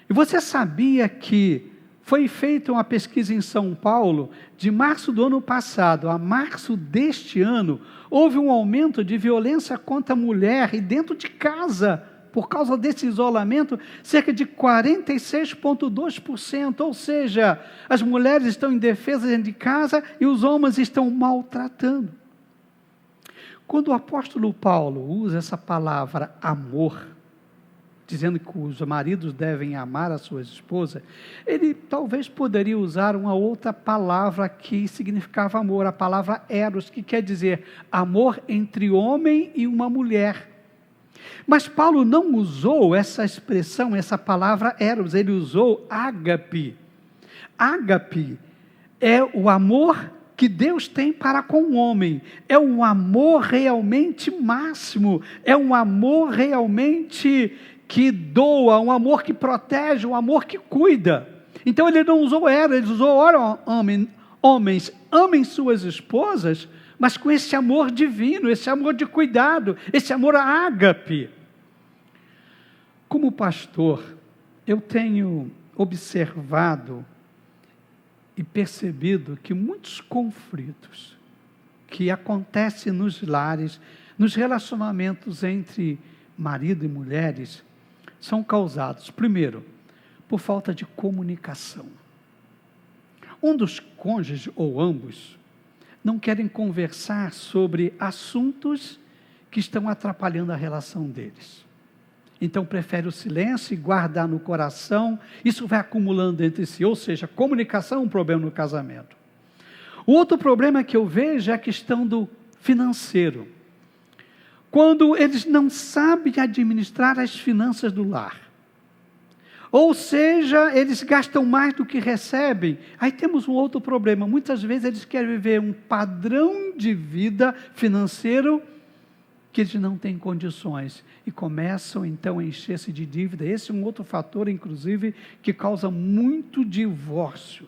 e você sabia que foi feita uma pesquisa em São Paulo, de março do ano passado a março deste ano, houve um aumento de violência contra a mulher e dentro de casa, por causa desse isolamento, cerca de 46,2%, ou seja, as mulheres estão indefesas dentro de casa e os homens estão maltratando. Quando o apóstolo Paulo usa essa palavra amor, dizendo que os maridos devem amar as suas esposas, ele talvez poderia usar uma outra palavra que significava amor, a palavra eros, que quer dizer amor entre homem e uma mulher. Mas Paulo não usou essa expressão, essa palavra eros, ele usou ágape. Ágape é o amor que Deus tem para com o homem, é um amor realmente máximo, é um amor realmente que doa, um amor que protege, um amor que cuida. Então ele não usou era, ele usou, olha, homens, amem suas esposas, mas com esse amor divino, esse amor de cuidado, esse amor ágape. Como pastor, eu tenho observado e percebido que muitos conflitos que acontecem nos lares, nos relacionamentos entre marido e mulheres, são causados, primeiro, por falta de comunicação. Um dos cônjuges, ou ambos, não querem conversar sobre assuntos que estão atrapalhando a relação deles. Então prefere o silêncio e guardar no coração, isso vai acumulando entre si, ou seja, comunicação é um problema no casamento. O outro problema que eu vejo é a questão do financeiro. Quando eles não sabem administrar as finanças do lar, ou seja, eles gastam mais do que recebem, aí temos um outro problema, muitas vezes eles querem viver um padrão de vida financeiro que eles não têm condições, e começam então a encher-se de dívida. Esse é um outro fator, inclusive, que causa muito divórcio.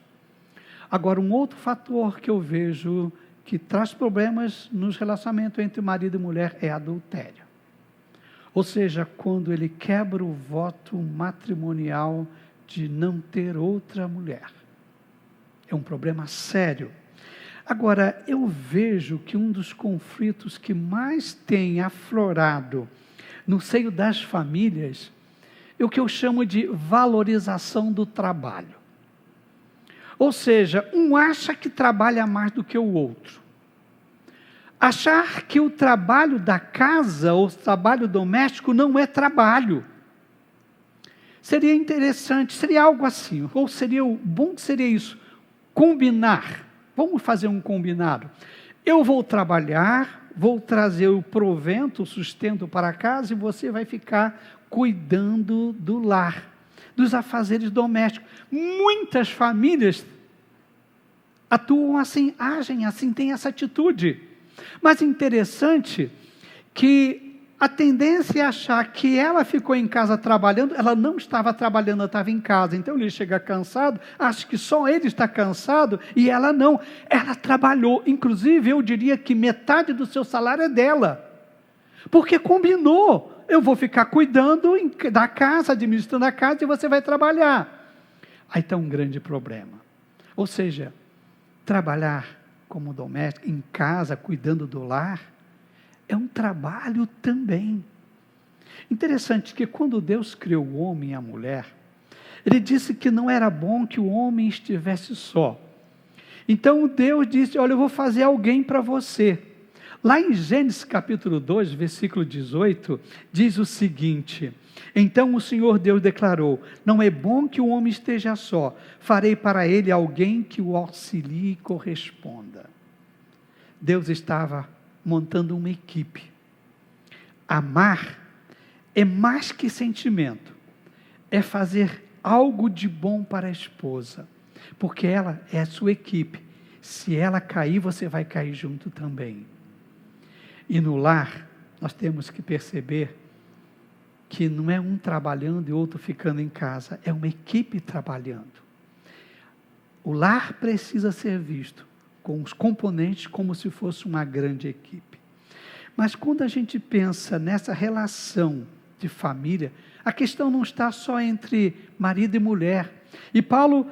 Agora, um outro fator que eu vejo que traz problemas nos relacionamentos entre marido e mulher é adultério. Ou seja, quando ele quebra o voto matrimonial de não ter outra mulher. É um problema sério. Agora, eu vejo que um dos conflitos que mais tem aflorado no seio das famílias é o que eu chamo de valorização do trabalho. Ou seja, um acha que trabalha mais do que o outro. Achar que o trabalho da casa ou o trabalho doméstico não é trabalho. Seria interessante, seria algo assim, ou seria bom que seria isso, combinar. Vamos fazer um combinado. Eu vou trabalhar, vou trazer o provento, o sustento para casa e você vai ficar cuidando do lar, dos afazeres domésticos. Muitas famílias atuam assim, agem assim, têm essa atitude. Mas interessante que a tendência é achar que ela ficou em casa trabalhando, ela não estava trabalhando, ela estava em casa. Então ele chega cansado, acha que só ele está cansado e ela não. Ela trabalhou, inclusive eu diria que metade do seu salário é dela. Porque combinou, eu vou ficar cuidando da casa, administrando a casa e você vai trabalhar. Aí está um grande problema. Ou seja, trabalhar como doméstico, em casa, cuidando do lar, é um trabalho também. Interessante que quando Deus criou o homem e a mulher, Ele disse que não era bom que o homem estivesse só. Então Deus disse, olha, eu vou fazer alguém para você. Lá em Gênesis capítulo 2, versículo 18, diz o seguinte, então o Senhor Deus declarou, não é bom que o homem esteja só, farei para ele alguém que o auxilie e corresponda. Deus estava montando uma equipe. Amar é mais que sentimento, é fazer algo de bom para a esposa, porque ela é a sua equipe. Se ela cair, você vai cair junto também. E no lar, nós temos que perceber que não é um trabalhando e outro ficando em casa, é uma equipe trabalhando. O lar precisa ser visto com os componentes como se fosse uma grande equipe. Mas quando a gente pensa nessa relação de família, a questão não está só entre marido e mulher. E Paulo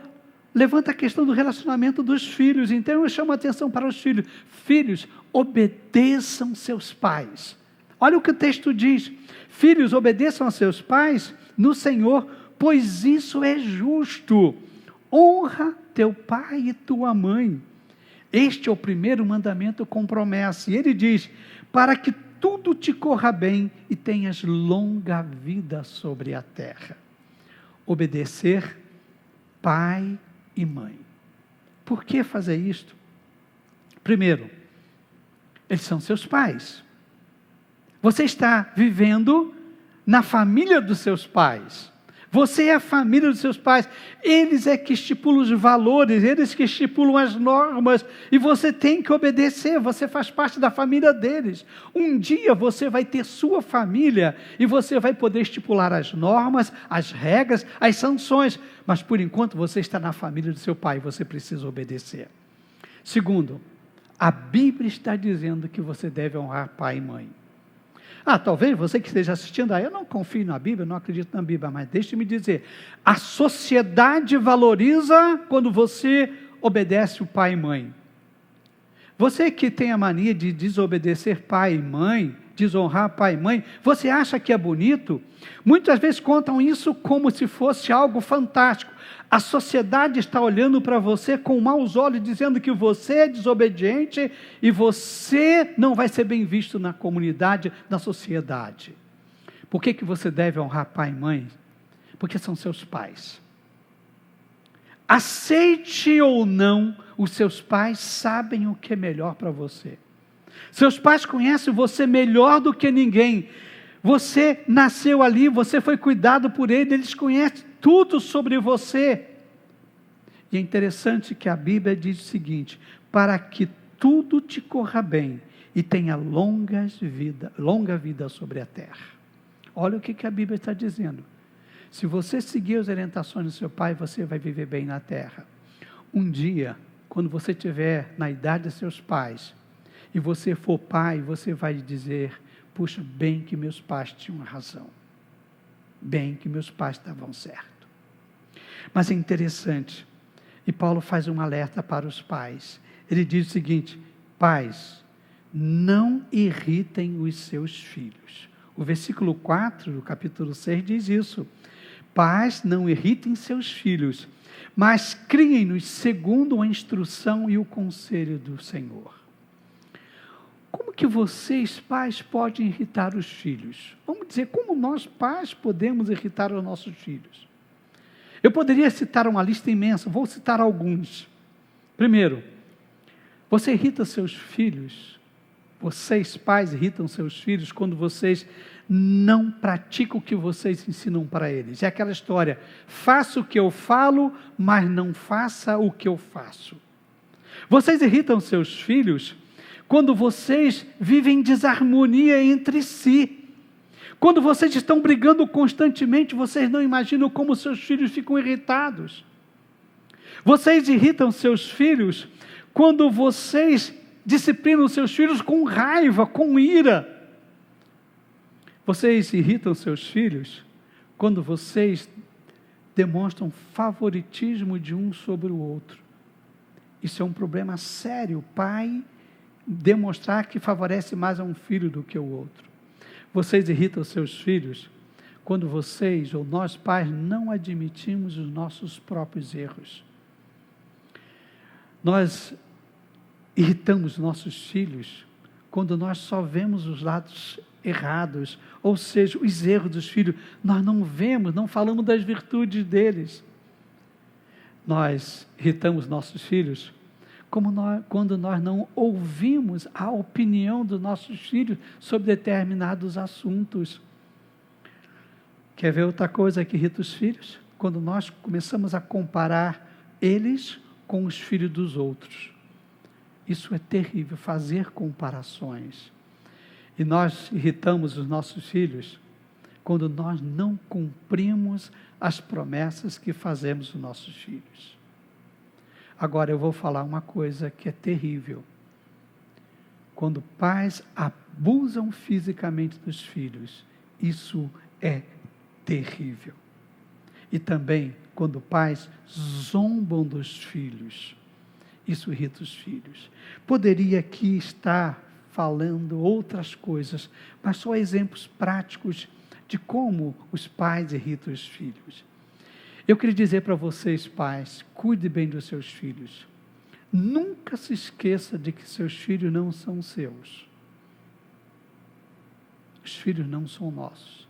levanta a questão do relacionamento dos filhos. Então eu chamo a atenção para os filhos. Filhos, obedeçam seus pais. Olha o que o texto diz. Filhos, obedeçam a seus pais no Senhor, pois isso é justo. Honra teu pai e tua mãe. Este é o primeiro mandamento com promessa. E ele diz, para que tudo te corra bem e tenhas longa vida sobre a terra. Obedecer pai e mãe. Por que fazer isto? Primeiro, eles são seus pais. Você está vivendo na família dos seus pais. Você é a família dos seus pais. Eles é que estipulam os valores, eles que estipulam as normas, e você tem que obedecer, você faz parte da família deles. Um dia você vai ter sua família, e você vai poder estipular as normas, as regras, as sanções, mas por enquanto você está na família do seu pai, você precisa obedecer. Segundo, a Bíblia está dizendo que você deve honrar pai e mãe. Talvez você que esteja assistindo, eu não confio na Bíblia, não acredito na Bíblia, mas deixe-me dizer, a sociedade valoriza quando você obedece o pai e mãe. Você que tem a mania de desobedecer pai e mãe, desonrar pai e mãe, você acha que é bonito? Muitas vezes contam isso como se fosse algo fantástico. A sociedade está olhando para você com maus olhos, dizendo que você é desobediente e você não vai ser bem visto na comunidade, na sociedade. Por que você deve honrar pai e mãe? Porque são seus pais. Aceite ou não, os seus pais sabem o que é melhor para você. Seus pais conhecem você melhor do que ninguém. Você nasceu ali, você foi cuidado por eles conhecem tudo sobre você. E é interessante que a Bíblia diz o seguinte, para que tudo te corra bem e tenha longa vida sobre a terra. Olha o que a Bíblia está dizendo. Se você seguir as orientações do seu pai, você vai viver bem na terra. Um dia, quando você estiver na idade dos seus pais, e você for pai, você vai dizer, puxa, bem que meus pais tinham razão. Bem que meus pais estavam certos. Mas é interessante, e Paulo faz um alerta para os pais. Ele diz o seguinte, pais, não irritem os seus filhos. O versículo 4 do capítulo 6 diz isso. Pais, não irritem seus filhos, mas criem-nos segundo a instrução e o conselho do Senhor. Como que vocês, pais, podem irritar os filhos? Vamos dizer, como nós, pais, podemos irritar os nossos filhos? Eu poderia citar uma lista imensa, vou citar alguns. Primeiro, você irrita seus filhos, vocês, pais, irritam seus filhos quando vocês não praticam o que vocês ensinam para eles. É aquela história, faça o que eu falo, mas não faça o que eu faço. Vocês irritam seus filhos quando vocês vivem em desarmonia entre si. Quando vocês estão brigando constantemente, vocês não imaginam como seus filhos ficam irritados. Vocês irritam seus filhos quando vocês disciplinam seus filhos com raiva, com ira. Vocês irritam seus filhos quando vocês demonstram favoritismo de um sobre o outro. Isso é um problema sério. O pai demonstrar que favorece mais a um filho do que o outro. Vocês irritam seus filhos quando vocês, ou nós pais, não admitimos os nossos próprios erros. Nós irritamos nossos filhos quando nós só vemos os lados errados, ou seja, os erros dos filhos. Nós não vemos, não falamos das virtudes deles. Nós irritamos nossos filhos quando nós não ouvimos a opinião dos nossos filhos sobre determinados assuntos. Quer ver outra coisa que irrita os filhos? Quando nós começamos a comparar eles com os filhos dos outros. Isso é terrível, fazer comparações. E nós irritamos os nossos filhos quando nós não cumprimos as promessas que fazemos aos nossos filhos. Agora eu vou falar uma coisa que é terrível. Quando pais abusam fisicamente dos filhos, isso é terrível. E também quando pais zombam dos filhos, isso irrita os filhos. Poderia aqui estar falando outras coisas, mas só exemplos práticos de como os pais irritam os filhos. Eu queria dizer para vocês, pais, cuide bem dos seus filhos. Nunca se esqueça de que seus filhos não são seus. Os filhos não são nossos.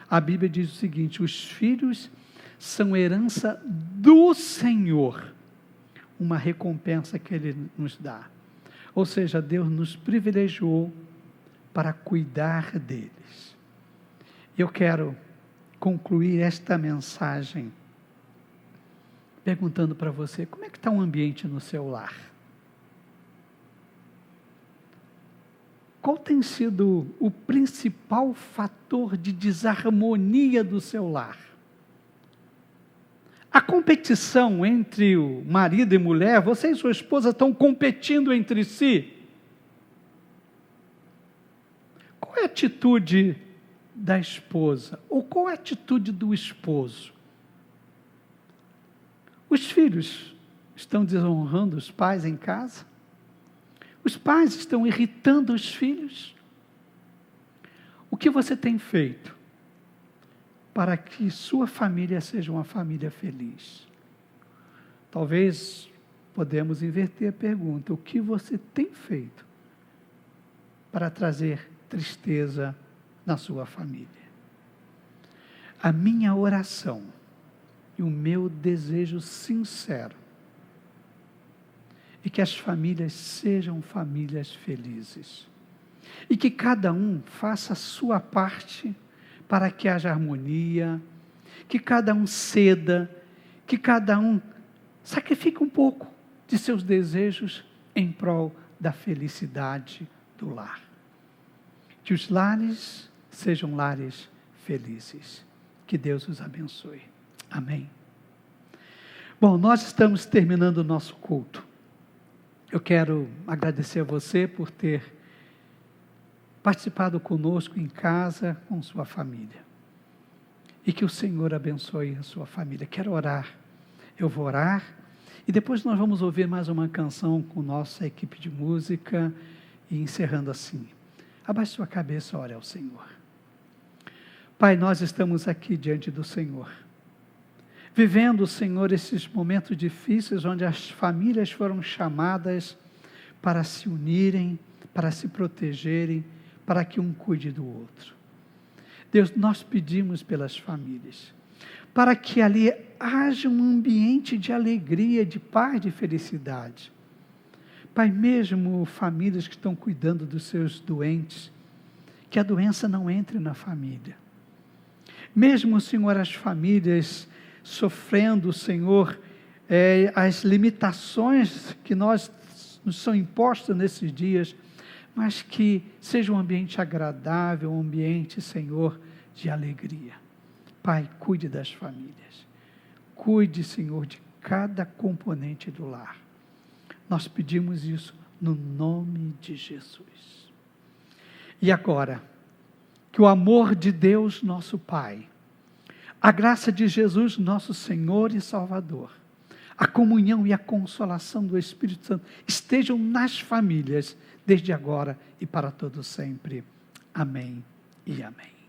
A Bíblia diz o seguinte: os filhos são herança do Senhor, uma recompensa que Ele nos dá. Ou seja, Deus nos privilegiou para cuidar deles. Eu quero concluir esta mensagem perguntando para você: como é que está o ambiente no seu lar? Qual tem sido o principal fator de desarmonia do seu lar? A competição entre o marido e mulher, você e sua esposa estão competindo entre si. Qual é a atitude da esposa? Ou qual é a atitude do esposo? Os filhos estão desonrando os pais em casa? Os pais estão irritando os filhos? O que você tem feito para que sua família seja uma família feliz? Talvez podemos inverter a pergunta: o que você tem feito para trazer tristeza na sua família? A minha oração e o meu desejo sincero é que as famílias sejam famílias felizes e que cada um faça a sua parte para que haja harmonia, que cada um ceda, que cada um sacrifique um pouco de seus desejos em prol da felicidade do lar. Que os lares sejam lares felizes. Que Deus os abençoe. Amém. Bom, nós estamos terminando o nosso culto. Eu quero agradecer a você por ter participado conosco em casa, com sua família. E que o Senhor abençoe a sua família. Quero orar. Eu vou orar e depois nós vamos ouvir mais uma canção com nossa equipe de música e encerrando assim. Abaixe sua cabeça, ore ao Senhor. Pai, nós estamos aqui diante do Senhor, vivendo, Senhor, esses momentos difíceis onde as famílias foram chamadas para se unirem, para se protegerem, para que um cuide do outro. Deus, nós pedimos pelas famílias, para que ali haja um ambiente de alegria, de paz, de felicidade. Pai, mesmo famílias que estão cuidando dos seus doentes, que a doença não entre na família. Mesmo, Senhor, as famílias sofrendo, Senhor, as limitações que nos são impostas nesses dias, mas que seja um ambiente agradável, um ambiente, Senhor, de alegria. Pai, cuide das famílias. Cuide, Senhor, de cada componente do lar. Nós pedimos isso no nome de Jesus. E agora, que o amor de Deus, nosso Pai, a graça de Jesus, nosso Senhor e Salvador, a comunhão e a consolação do Espírito Santo estejam nas famílias, desde agora e para todo sempre. Amém e amém.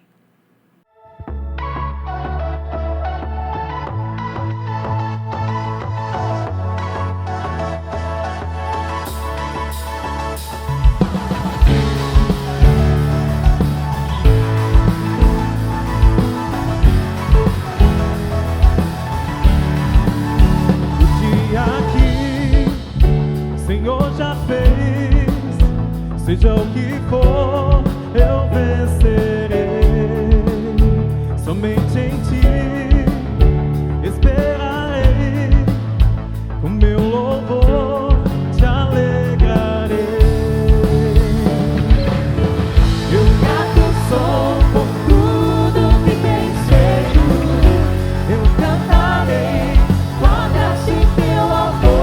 Senhor já fez, seja o que for, eu vencerei. Somente em ti esperarei, com meu louvor te alegrarei. Eu grato sou por tudo que tens feito, eu cantarei com a graça em teu amor.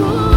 tudo.